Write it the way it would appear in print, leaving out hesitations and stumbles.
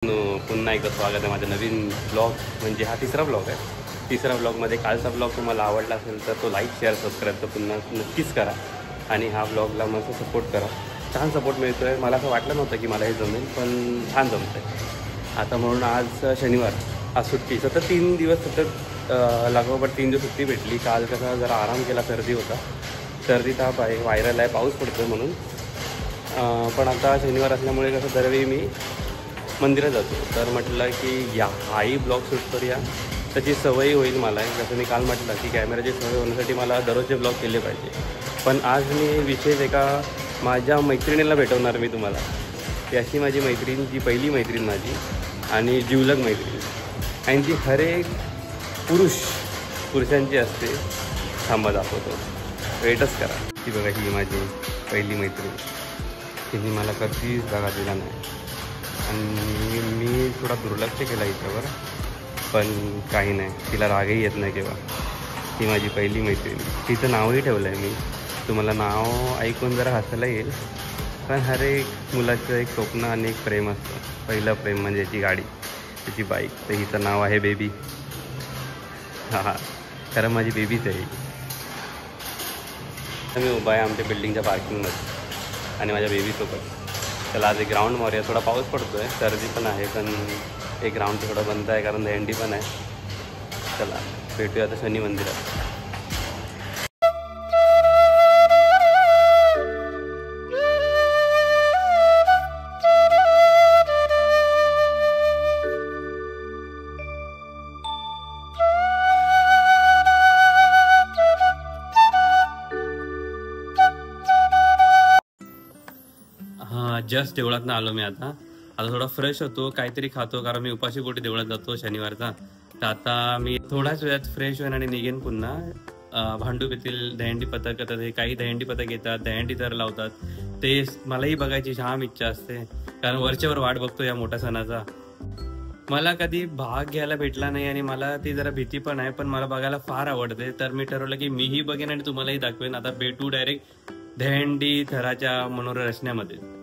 पुन्हा एकदा स्वागत आहे माझ्या नवीन ब्लॉग, म्हणजे हा तिसरा ब्लॉग आहे। तिसरा ब्लॉगमध्ये कालचा ब्लॉग तुम्हाला आवडला असेल तर तो लाईक शेअर सबस्क्राईब तर पुन्हा नक्कीच करा आणि हा ब्लॉगला मस्त सपोर्ट करा। छान सपोर्ट मिळतो आहे, मला असं वाटलं नव्हतं की मला हे जमेल, पण छान जमतं आहे आता। म्हणून आज शनिवार, आज सुट्टी, सतत 3 दिवस सतत लागोपाठ 3 दिवस सुट्टी भेटली। काल कसा जरा आराम केला, सर्दी होता, सर्दी ताप आहे, व्हायरल आहे, पाऊस पडतो म्हणून। पण आता शनिवार असल्यामुळे कसं दरवेळी मी मंदिरात जातो, तर म्हटलं की हाही ब्लॉग शूट करूया, त्याची सवय होईल मला। जसं मी काल म्हटलं की कॅमेराची सवय होण्यासाठी मला दररोजचे ब्लॉग केले पाहिजे। पण आज मी विशेष एका माझ्या मैत्रिणीला भेटवणार मी तुम्हाला। ती अशी माझी मैत्रीण, जी पहिली मैत्रीण माझी आणि जिवलग मैत्रीण, आणि जी हर एक पुरुषांची असते। थांबा दाखवतो, वेटच करा। ती बघा, ही माझी पहिली मैत्रीण, तिने मला कधीच जागा दिला नाही आणि मी थोडा दुर्लक्ष केला हिच्यावर, पण काही नाही, तिला रागही येत नाही केव्हा। ती माझी पहिली मैत्रीण, तिचं नावही ठेवलं आहे मी। तुम्हाला नाव ऐकून जरा हसायला येईल, कारण हर एक मुलाचं एक स्वप्न आणि एक प्रेम असतं। पहिलं प्रेम म्हणजे याची गाडी, त्याची बाईक, तर हिचं नाव आहे बेबी। हां, कारण माझी बेबीच आहे। मी उभा आहे आमच्या बिल्डिंगच्या पार्किंगमध्ये आणि माझ्या बेबीसोबत। त्याला आज एक ग्राउंड मारूया, थोडा पाऊस पडतो आहे, सर्दी पण आहे, पण एक ग्राउंड थोडं बंद आहे कारण दहंडी पण आहे। चला भेटूया आता शनी मंदिरात। हां, जस्ट देवळातनं आलो मी आता थोडा फ्रेश होतो, काहीतरी खातो, कारण मी उपाशी पोटी देवळात जातो शनिवारचा। तर आता मी थोड्याच वेळात फ्रेश होईन आणि निघेन पुन्हा। भांडूप येथील दहंडी पथक येतात, हे काही दहंडी पथक येतात, दहंडी तर लावतात, ते मलाही बघायची जाम इच्छा असते, कारण वरच्यावर वाट बघतो या मोठ्या सणाचा। मला कधी भाग घ्यायला भेटला नाही आणि मला ती जरा भीती पण आहे, पण मला बघायला फार आवडते। तर मी ठरवलं की मीही बघेन आणि तुम्हालाही दाखवेन। आता भेटू डायरेक्ट दहंडी थराच्या मनोरंजनामध्ये।